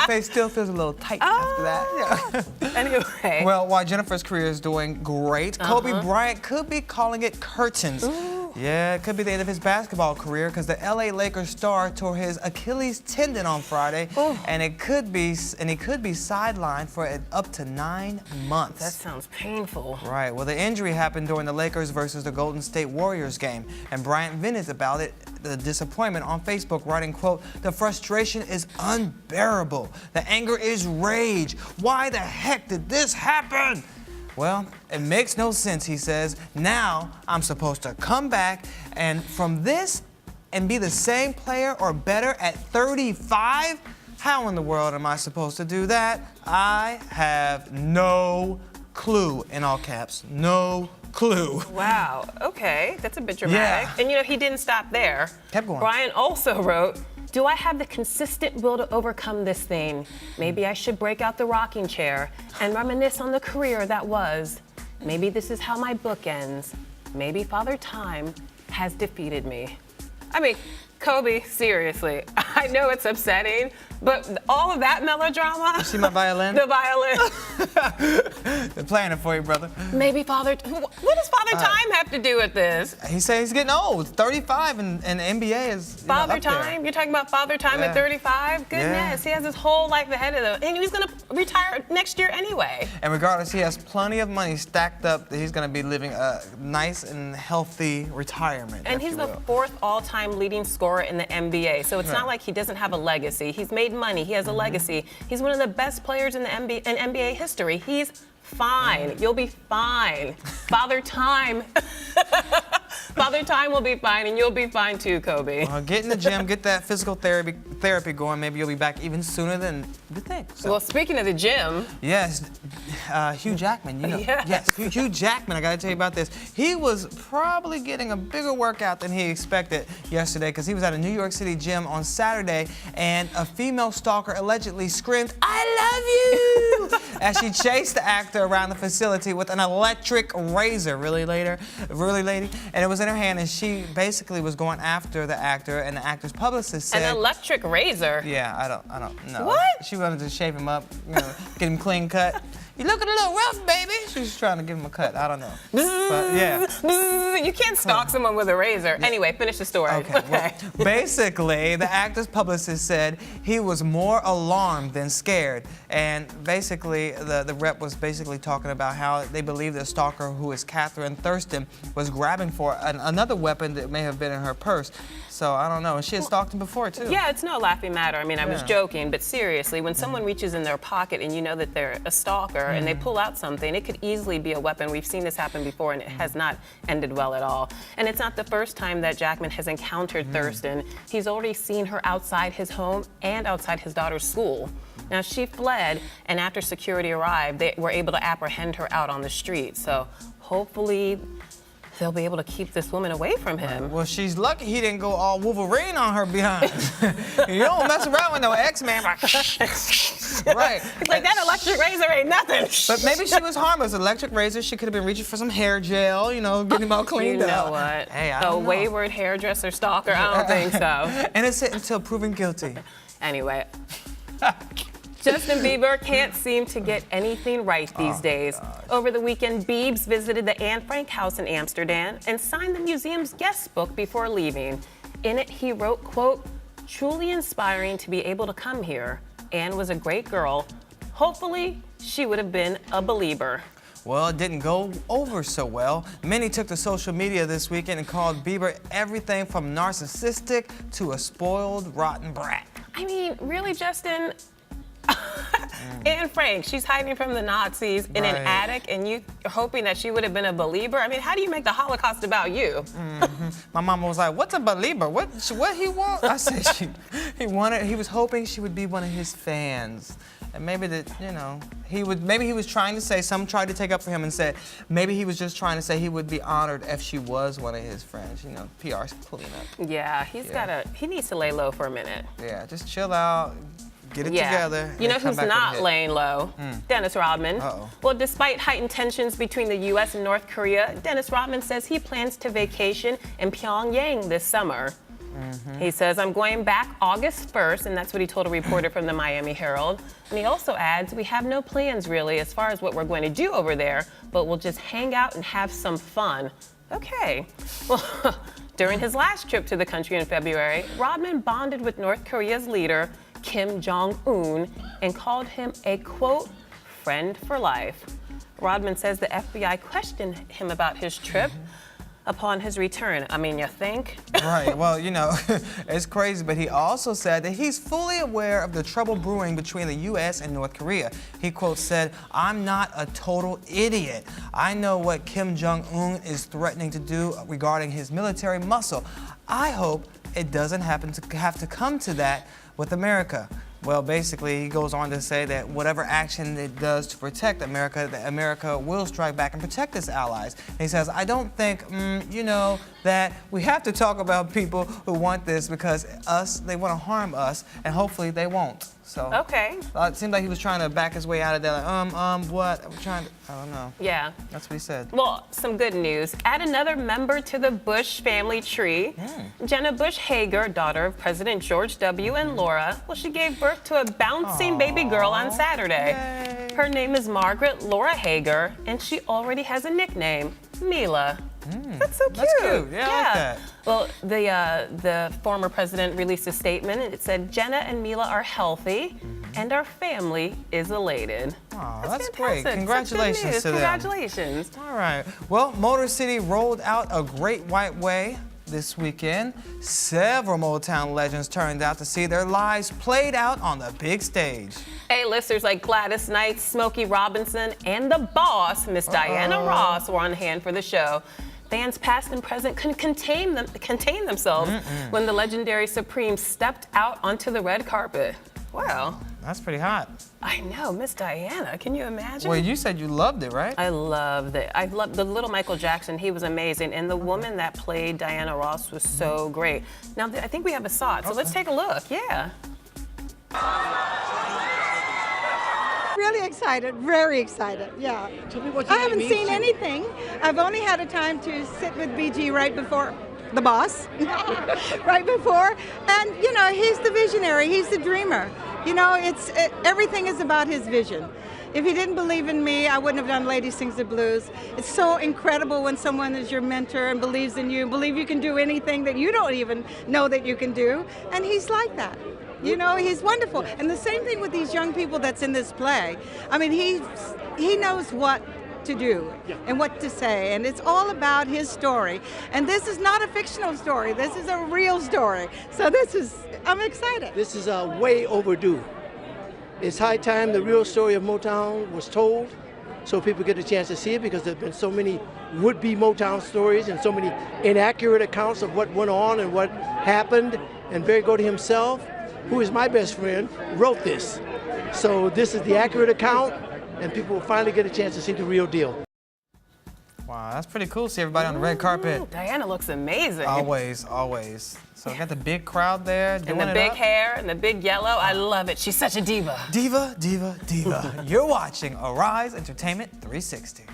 face still feels a little tight after that. Yeah. Anyway. Well, while Jennifer's career is doing great, Kobe Bryant could be calling it curtains. Ooh. Yeah, it could be the end of his basketball career because the LA Lakers star tore his Achilles tendon on Friday, and he could be sidelined for up to 9 months. That sounds painful. Right. Well, the injury happened during the Lakers versus the Golden State Warriors game, and Bryant vented about it, the disappointment, on Facebook, writing, quote, "The frustration is unbearable. The anger is rage. Why the heck did this happen?" Well, it makes no sense, he says. Now I'm supposed to come back and from this and be the same player or better at 35? How in the world am I supposed to do that? I have no clue, in all caps. No clue. Wow, okay, that's a bit dramatic. Yeah. And he didn't stop there. Kept going. Brian also wrote, "Do I have the consistent will to overcome this thing? Maybe I should break out the rocking chair and reminisce on the career that was. Maybe this is how my book ends. Maybe Father Time has defeated me." I mean, Kobe, seriously, I know it's upsetting, but all of that melodrama. You see my violin? The violin. They're playing it for you, brother. Maybe what does Father Time have to do with this? He says he's getting old. 35 and the NBA is Father up there. Time? You're talking about Father Time at Yeah. 35? Goodness, he has his whole life ahead of him. And he's going to retire next year anyway. And regardless, he has plenty of money stacked up that he's going to be living a nice and healthy retirement. And he's the 4th all-time leading scorer in the NBA. So it's not like he doesn't have a legacy. He's made money. He has a legacy. He's one of the best players in the NBA history. He's fine. You'll be fine. Father Time. Father Time will be fine, and you'll be fine too, Kobe. Get in the gym, get that physical therapy going. Maybe you'll be back even sooner than you think. So. Well, speaking of the gym. Yes, Hugh Jackman, you know. Yes. Hugh Jackman, I got to tell you about this. He was probably getting a bigger workout than he expected yesterday because he was at a New York City gym on Saturday, and a female stalker allegedly screamed, "I love you!" as she chased the actor around the facility with an electric razor, really, lady? And it was in her hand, and she basically was going after the actor, and the actor's publicist said... An electric razor? Yeah, I don't know. What? She wanted to shave him up, get him clean cut. You looking a little rough, baby. She was trying to give him a cut. I don't know. But yeah. You can't stalk someone with a razor. Anyway, finish the story. Okay. Well, basically, the actor's publicist said he was more alarmed than scared. And basically, the rep was basically talking about how they believe the stalker, who is Catherine Thurston, was grabbing for another weapon that may have been in her purse. So I don't know. And she had stalked him before, too. Yeah, it's no laughing matter. I mean, I was joking, but seriously, when someone reaches in their pocket and you know that they're a stalker and they pull out something, it could easily be a weapon. We've seen this happen before, and it has not ended well at all. And it's not the first time that Jackman has encountered Thurston. He's already seen her outside his home and outside his daughter's school. Now, she fled, and after security arrived, they were able to apprehend her out on the street. So hopefully, they'll be able to keep this woman away from him. Well, she's lucky he didn't go all Wolverine on her behind. You don't mess around with no X-Man. Right. He's like, that electric razor ain't nothing. But maybe she was harmless. Electric razor, she could have been reaching for some hair gel, getting him all cleaned up. You know what? Hey, I a don't know. wayward hairdresser stalker? I don't think so. Innocent until proven guilty. Anyway. Justin Bieber can't seem to get anything right these days. Gosh. Over the weekend, Biebs visited the Anne Frank house in Amsterdam and signed the museum's guest book before leaving. In it, he wrote, quote, "Truly inspiring to be able to come here. Anne was a great girl. Hopefully, she would have been a believer." Well, it didn't go over so well. Many took to social media this weekend and called Bieber everything from narcissistic to a spoiled, rotten brat. I mean, really, Justin? Anne Frank, she's hiding from the Nazis in an attic, and you're hoping that she would have been a believer? I mean, how do you make the Holocaust about you? My mama was like, "What's a believer? What he want?" I said he was hoping she would be one of his fans. And maybe maybe he was trying to say, some tried to take up for him and said, maybe he was just trying to say he would be honored if she was one of his friends. PR's cleanup. Yeah, he needs to lay low for a minute. Yeah, just chill out. Get it together. You know who's not laying low? Dennis Rodman. Uh-oh. Well, despite heightened tensions between the U.S. and North Korea, Dennis Rodman says he plans to vacation in Pyongyang this summer. He says, I'm going back August 1st, and that's what he told a reporter from the Miami Herald. And he also adds, we have no plans really as far as what we're going to do over there, but we'll just hang out and have some fun. Okay. Well, during his last trip to the country in February, Rodman bonded with North Korea's leader, Kim Jong-un, and called him a, quote, friend for life. Rodman says the FBI questioned him about his trip upon his return. I mean, you think? Right, well, you know, it's crazy, but he also said that he's fully aware of the trouble brewing between the U.S. and North Korea. He, quote, said, I'm not a total idiot. I know what Kim Jong-un is threatening to do regarding his military muscle. I hope it doesn't have to come to that with America. Well, basically, he goes on to say that whatever action it does to protect America, that America will strike back and protect its allies. And he says, I don't think, you know, that we have to talk about people who want this because they want to harm us, and hopefully they won't. So, okay. It seemed like he was trying to back his way out of that. Like, what? I'm trying to, I don't know. Yeah. That's what he said. Well, some good news. Add another member to the Bush family tree. Jenna Bush Hager, daughter of President George W. and Laura, well, she gave birth to a bouncing baby girl on Saturday. Yay. Her name is Margaret Laura Hager, and she already has a nickname, Mila. That's so cute. That's cute. Yeah, I like that. Well, the former president released a statement. It said, Jenna and Mila are healthy, and our family is elated. Oh, that's fantastic. great. Congratulations Such good news. to them. Congratulations. All right. Well, Motor City rolled out a Great White Way this weekend. Several Motown legends turned out to see their lives played out on the big stage. A-listers like Gladys Knight, Smokey Robinson, and the boss, Miss Diana Ross, were on hand for the show. Fans past and present couldn't contain themselves when the legendary Supreme stepped out onto the red carpet. Wow. That's pretty hot. I know, Miss Diana. Can you imagine? Well, you said you loved it, right? I loved it. I loved the little Michael Jackson. He was amazing. And the woman that played Diana Ross was so great. Now, I think we have a shot, so let's take a look. Yeah. Really excited, very excited, yeah. Tell me what I you haven't mean seen to- anything. I've only had a time to sit with BG right before the boss, right before. And, you know, he's the visionary, he's the dreamer. You know, everything is about his vision. If he didn't believe in me, I wouldn't have done Lady Sings the Blues. It's so incredible when someone is your mentor and believes in you, believe you can do anything that you don't even know that you can do. And he's like that. You know, he's wonderful. And the same thing with these young people that's in this play. I mean, he knows what to do and what to say, and it's all about his story. And this is not a fictional story. This is a real story. So I'm excited. This is way overdue. It's high time the real story of Motown was told so people get a chance to see it, because there have been so many would-be Motown stories and so many inaccurate accounts of what went on and what happened. And Berry Gordy himself, who is my best friend, wrote this. So this is the accurate account, and people will finally get a chance to see the real deal. Wow, that's pretty cool. See everybody on the red carpet. Diana looks amazing. Always, always. So got the big crowd there doing And the it big up. hair and the big yellow. I love it. She's such a diva. Diva, diva, diva. You're watching Arise Entertainment 360.